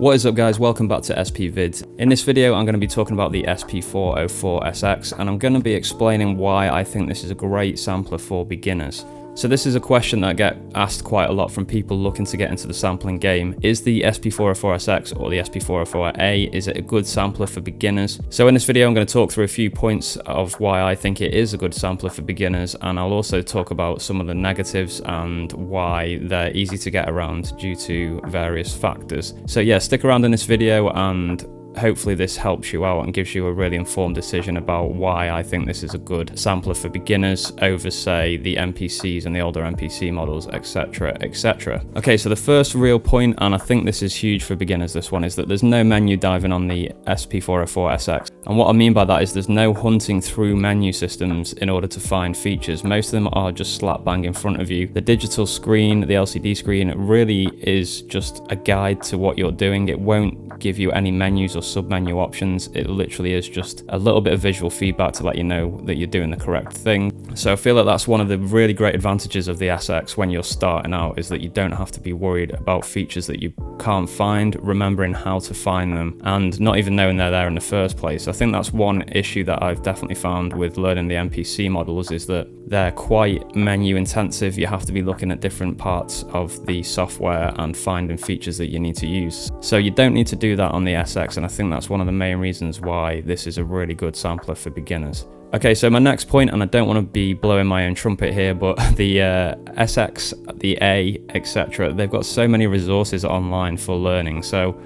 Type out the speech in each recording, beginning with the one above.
What is up guys, welcome back to SP Vids. In this video I'm going to be talking about the SP404SX and I'm going to be explaining why I think this is a great sampler for beginners. So this is a question that I get asked quite a lot from people looking to get into the sampling game. Is the SP404SX or the SP404A, is it a good sampler for beginners? So in this video I'm going to talk through a few points of why I think it is a good sampler for beginners, and I'll also talk about some of the negatives and why they're easy to get around due to various factors. So yeah, stick around in this video and hopefully this helps you out and gives you a really informed decision about why I think this is a good sampler for beginners over, say, the MPCs and the older MPC models, etc, etc. Okay, so the first real point, and I think this is huge for beginners, this one, is that there's no menu diving on the SP404SX. And what I mean by that is there's no hunting through menu systems in order to find features. Most of them are just slap bang in front of you. The digital screen, the LCD screen, really is just a guide to what you're doing. It won't give you any menus or sub-menu options. It literally is just a little bit of visual feedback to let you know that you're doing the correct thing. So I feel like that's one of the really great advantages of the SX when you're starting out, is that you don't have to be worried about features that you can't find, remembering how to find them, and not even knowing they're there in the first place. I think that's one issue that I've definitely found with learning the MPC models, is that they're quite menu intensive. You have to be looking at different parts of the software and finding features that you need to use. So you don't need to do that on the SX, and I think that's one of the main reasons why this is a really good sampler for beginners. Okay, so my next point, and I don't want to be blowing my own trumpet here, but the SX, the A, etc., they've got so many resources online for learning. So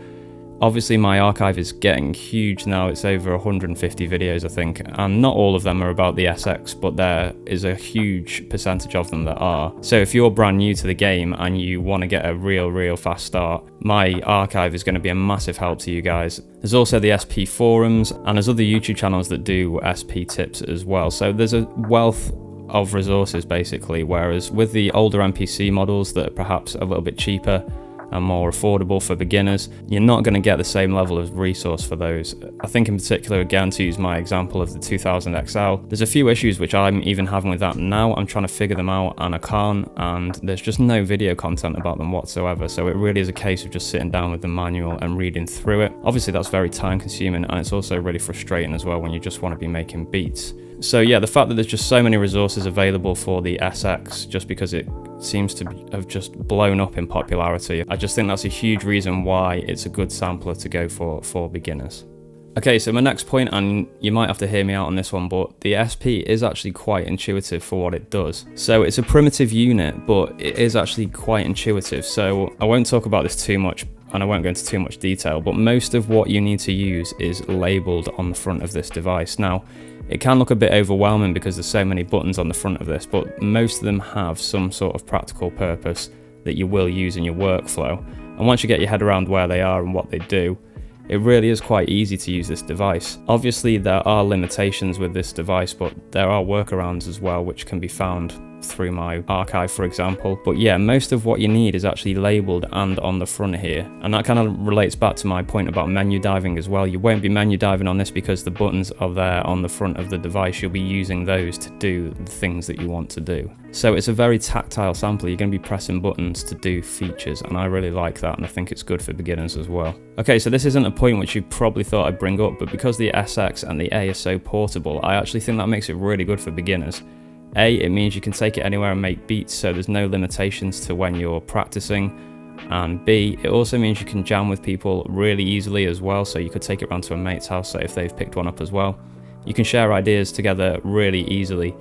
obviously my archive is getting huge now. It's over 150 videos, I think, and not all of them are about the SX, but there is a huge percentage of them that are. So if you're brand new to the game and you want to get a real fast start, my archive is going to be a massive help to you guys. There's also the SP forums, and there's other YouTube channels that do SP tips as well. So there's a wealth of resources basically, whereas with the older MPC models that are perhaps a little bit cheaper and more affordable for beginners, you're not going to get the same level of resource for those. I think in particular, again, to use my example of the 2000 XL, there's a few issues which I'm even having with that now. I'm trying to figure them out and I can't, and there's just no video content about them whatsoever. So it really is a case of just sitting down with the manual and reading through it. Obviously that's very time consuming, and it's also really frustrating as well when you just want to be making beats. So yeah, the fact that there's just so many resources available for the SX, just because it seems to have just blown up in popularity, I just think that's a huge reason why it's a good sampler to go for beginners. Okay, so my next point, and you might have to hear me out on this one, but the SP is actually quite intuitive for what it does. So it's a primitive unit, but it is actually quite intuitive. So I won't talk about this too much, and I won't go into too much detail, but most of what you need to use is labeled on the front of this device. Now, it can look a bit overwhelming because there's so many buttons on the front of this, but most of them have some sort of practical purpose that you will use in your workflow. And once you get your head around where they are and what they do, it really is quite easy to use this device. Obviously there are limitations with this device, but there are workarounds as well which can be found through my archive, for example. But yeah, most of what you need is actually labeled and on the front here, and that kind of relates back to my point about menu diving as well. You won't be menu diving on this because the buttons are there on the front of the device. You'll be using those to do the things that you want to do. So it's a very tactile sampler. You're going to be pressing buttons to do features, and I really like that, and I think it's good for beginners as well. Okay, so this isn't a point which you probably thought I'd bring up, but because the SX and the A are so portable, I actually think that makes it really good for beginners. A, it means you can take it anywhere and make beats, so there's no limitations to when you're practicing. And B, it also means you can jam with people really easily as well, so you could take it around to a mate's house, so if they've picked one up as well. You can share ideas together really easily.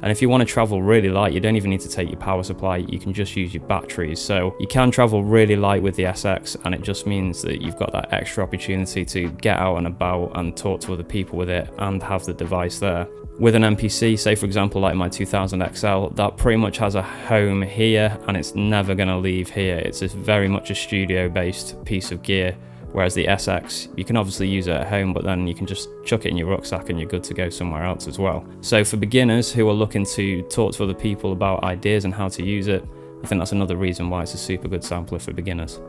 And if you want to travel really light, you don't even need to take your power supply, you can just use your batteries. So you can travel really light with the SX, and it just means that you've got that extra opportunity to get out and about and talk to other people with it and have the device there. With an MPC, say for example like my 2000 XL, that pretty much has a home here and it's never going to leave here. It's very much a studio based piece of gear, whereas the SX, you can obviously use it at home, but then you can just chuck it in your rucksack and you're good to go somewhere else as well. So for beginners who are looking to talk to other people about ideas and how to use it, I think that's another reason why it's a super good sampler for beginners.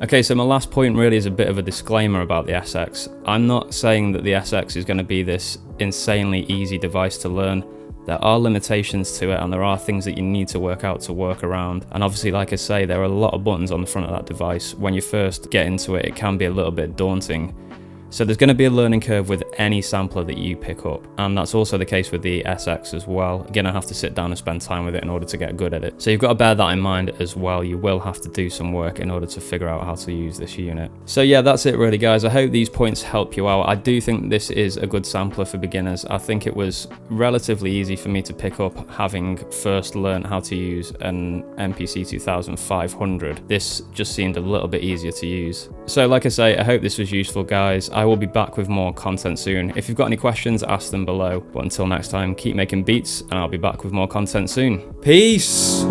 Okay, so my last point really is a bit of a disclaimer about the SX. I'm not saying that the SX is going to be this insanely easy device to learn, there are limitations to it, and there are things that you need to work out to work around. And obviously, like I say, there are a lot of buttons on the front of that device. When you first get into it, it can be a little bit daunting. So there's going to be a learning curve with any sampler that you pick up, and that's also the case with the SX as well. Again, I have to sit down and spend time with it in order to get good at it. So you've got to bear that in mind as well. You will have to do some work in order to figure out how to use this unit. So yeah, that's it really, guys. I hope these points help you out. I do think this is a good sampler for beginners. I think it was relatively easy for me to pick up, having first learned how to use an MPC 2500. This just seemed a little bit easier to use. So like I say, I hope this was useful, guys. I will be back with more content soon. If you've got any questions, ask them below. But until next time, keep making beats, and I'll be back with more content soon. Peace!